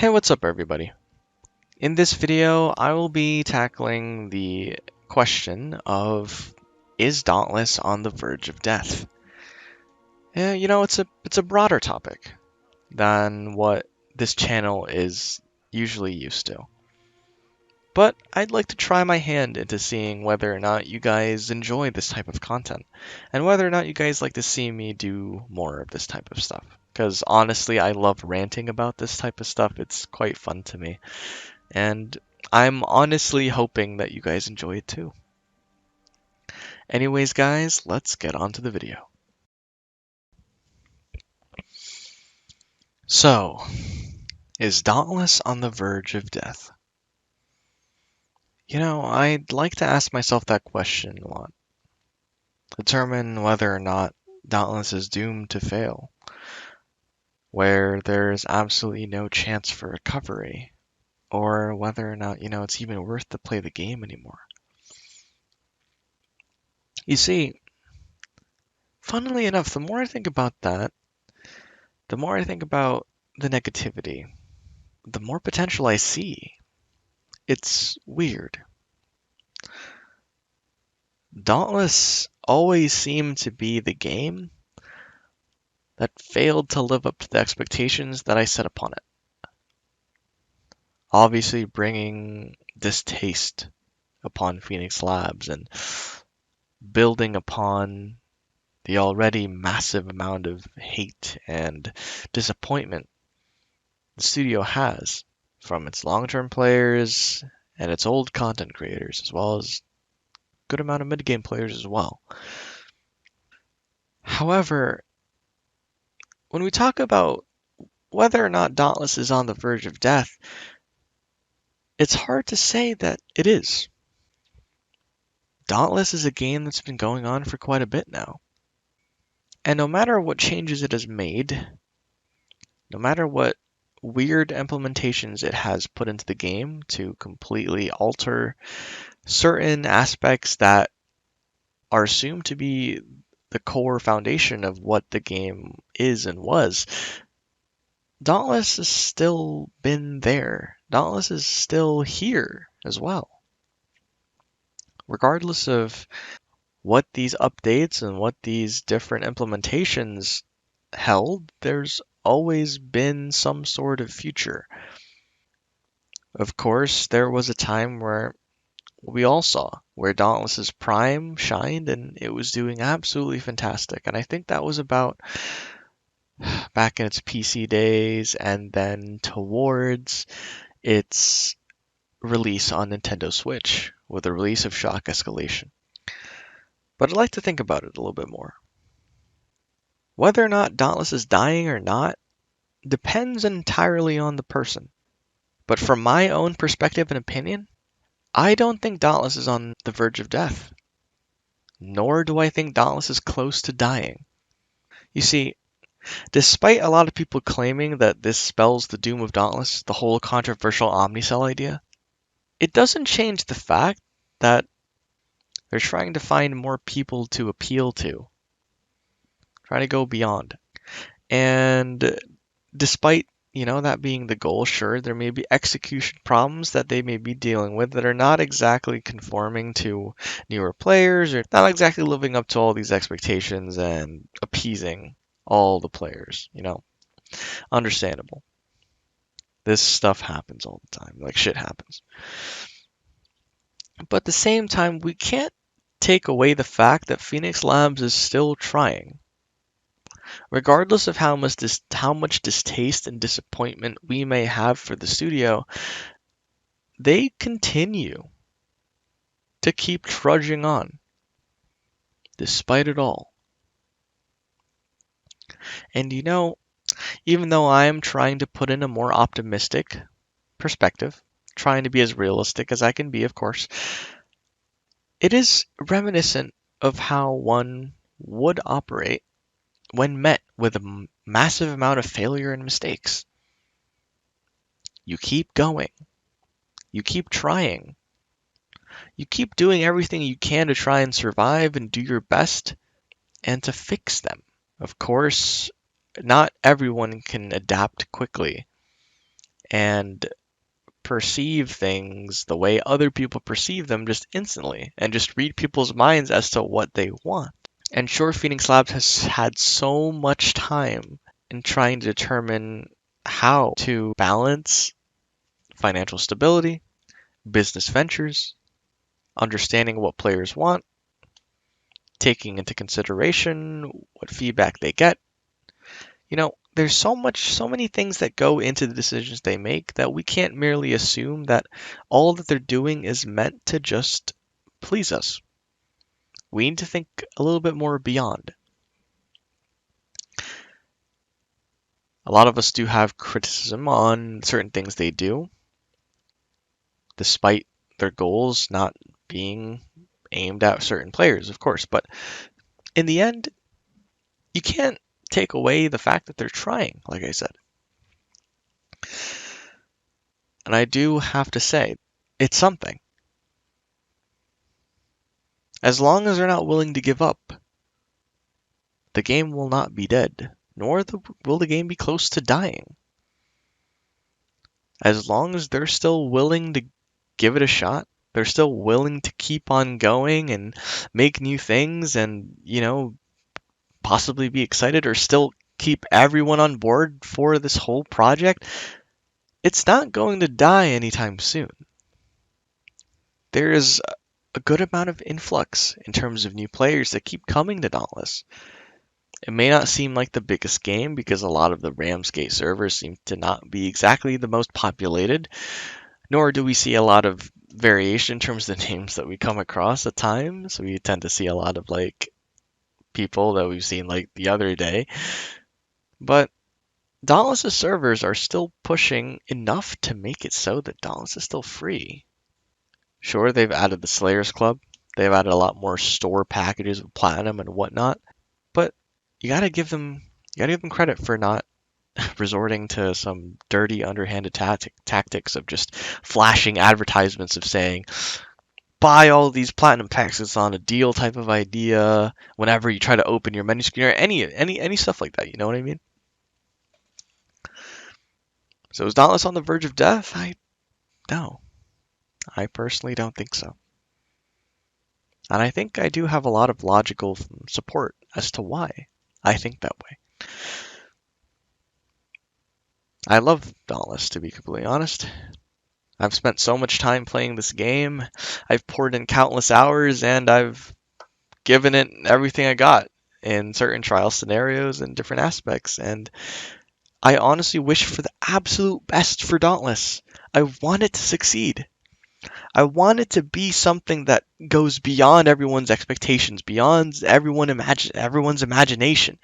Hey, what's up everybody? In this video, I will be tackling the question of, is Dauntless on the verge of death? Yeah, it's a broader topic than what this channel is usually used to. But I'd like to try my hand into seeing whether or not you guys enjoy this type of content, and whether or not you guys like to see me do more of this type of stuff. Because honestly, I love ranting about this type of stuff. It's quite fun to me. And I'm honestly hoping that you guys enjoy it too. Anyways, guys, let's get on to the video. So, is Dauntless on the verge of death? I'd like to ask myself that question a lot. Determine whether or not Dauntless is doomed to fail, where there's absolutely no chance for recovery, or whether or not, it's even worth to play the game anymore. You see, funnily enough, the more I think about that, the more I think about the negativity, the more potential I see. It's weird. Dauntless always seemed to be the game that failed to live up to the expectations that I set upon it. Obviously, bringing distaste upon Phoenix Labs and building upon the already massive amount of hate and disappointment the studio has from its long-term players and its old content creators, as well as a good amount of mid-game players as well. However, when we talk about whether or not Dauntless is on the verge of death, it's hard to say that it is. Dauntless is a game that's been going on for quite a bit now. And no matter what changes it has made, no matter what weird implementations it has put into the game to completely alter certain aspects that are assumed to be the core foundation of what the game is and was, Dauntless has still been there. Dauntless is still here as well. Regardless of what these updates and what these different implementations held, there's always been some sort of future. Of course, there was a time where we all saw where Dauntless's prime shined and it was doing absolutely fantastic. And I think that was about back in its PC days and then towards its release on Nintendo Switch with the release of Shock Escalation. But I'd like to think about it a little bit more. Whether or not Dauntless is dying or not depends entirely on the person. But from my own perspective and opinion, I don't think Dauntless is on the verge of death. Nor do I think Dauntless is close to dying. You see, despite a lot of people claiming that this spells the doom of Dauntless, the whole controversial Omnicell idea, it doesn't change the fact that they're trying to find more people to appeal to, trying to go beyond. And despite, that being the goal, sure, there may be execution problems that they may be dealing with that are not exactly conforming to newer players or not exactly living up to all these expectations and appeasing all the players, Understandable. This stuff happens all the time, like shit happens. But at the same time, we can't take away the fact that Phoenix Labs is still trying. Regardless of how much distaste and disappointment we may have for the studio, they continue to keep trudging on, despite it all. And even though I am trying to put in a more optimistic perspective, trying to be as realistic as I can be, of course, it is reminiscent of how one would operate when met with a massive amount of failure and mistakes. You keep going. You keep trying. You keep doing everything you can to try and survive and do your best and to fix them. Of course, not everyone can adapt quickly. and perceive things the way other people perceive them just instantly and just read people's minds as to what they want. And sure, Phoenix Labs has had so much time in trying to determine how to balance financial stability, business ventures, understanding what players want, taking into consideration what feedback they get. There's so many things that go into the decisions they make that we can't merely assume that all that they're doing is meant to just please us. We need to think a little bit more beyond. A lot of us do have criticism on certain things they do, despite their goals not being aimed at certain players, of course. But in the end, you can't take away the fact that they're trying, like I said. And I do have to say, it's something. As long as they're not willing to give up, the game will not be dead, nor will the game be close to dying. As long as they're still willing to give it a shot, they're still willing to keep on going and make new things and, possibly be excited or still keep everyone on board for this whole project, it's not going to die anytime soon. There is a good amount of influx in terms of new players that keep coming to Dauntless. It may not seem like the biggest game because a lot of the Ramsgate servers seem to not be exactly the most populated, nor do we see a lot of variation in terms of the names that we come across at times. We tend to see a lot of people that we've seen the other day. But Dauntless' servers are still pushing enough to make it so that Dauntless is still free. Sure, they've added the Slayers Club. They've added a lot more store packages with platinum and whatnot. But you gotta give them credit for not resorting to some dirty, underhanded tactics of just flashing advertisements of saying, buy all these platinum packs, it's on a deal type of idea whenever you try to open your menu screen or any stuff like that, you know what I mean? So is Dauntless on the verge of death? No. I personally don't think so. And I think I do have a lot of logical support as to why I think that way. I love Dauntless, to be completely honest. I've spent so much time playing this game. I've poured in countless hours, and I've given it everything I got in certain trial scenarios and different aspects. And I honestly wish for the absolute best for Dauntless. I want it to succeed. I want it to be something that goes beyond everyone's expectations, beyond everyone's imagination.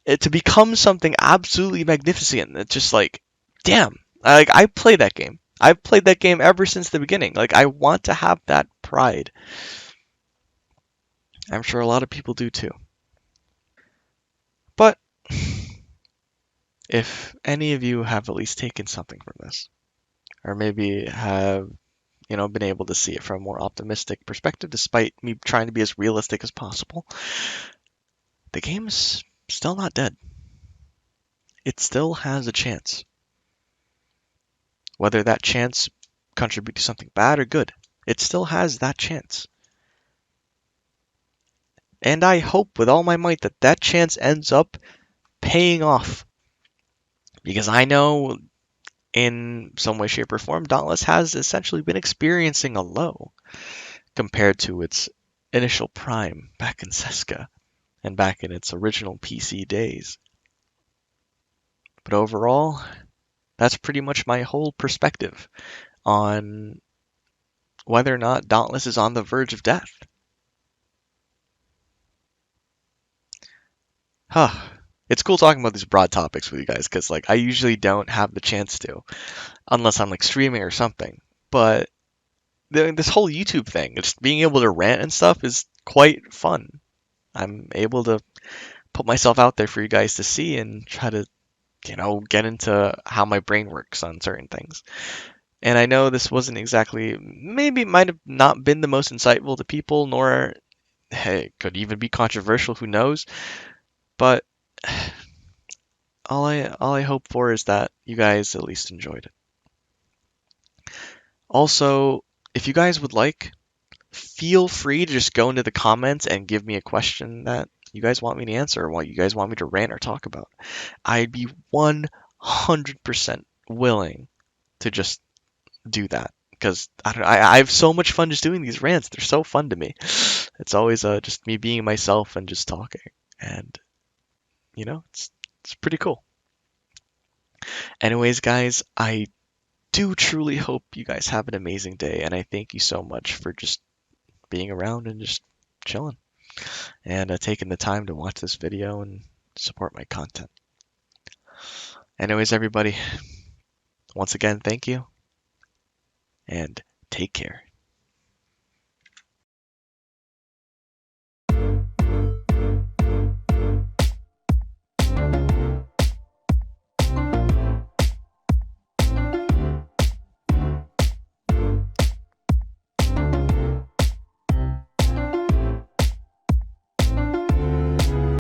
To become something absolutely magnificent. It's just damn. I play that game. I've played that game ever since the beginning. I want to have that pride. I'm sure a lot of people do too. But if any of you have at least taken something from this, or maybe have, been able to see it from a more optimistic perspective, despite me trying to be as realistic as possible, the game is still not dead. It still has a chance. Whether that chance contribute to something bad or good, it still has that chance. And I hope with all my might that that chance ends up paying off. Because I know in some way, shape, or form, Dauntless has essentially been experiencing a low compared to its initial prime back in Seska and back in its original PC days. But overall, that's pretty much my whole perspective on whether or not Dauntless is on the verge of death. It's cool talking about these broad topics with you guys because I usually don't have the chance to unless I'm streaming or something. But this whole YouTube thing, just being able to rant and stuff is quite fun. I'm able to put myself out there for you guys to see and try to, get into how my brain works on certain things. And I know this wasn't exactly, maybe it might have not been the most insightful to people, nor, hey, it could even be controversial, who knows. But all I hope for is that you guys at least enjoyed it. Also, if you guys would like, feel free to just go into the comments and give me a question that you guys want me to answer or what you guys want me to rant or talk about. I'd be 100% willing to just do that because I have so much fun just doing these rants. They're so fun to me. It's always just me being myself and just talking, and it's pretty cool. Anyways, guys, I do truly hope you guys have an amazing day, and I thank you so much for just being around and just chilling and taking the time to watch this video and support my content. Anyways, everybody, once again, thank you and take care.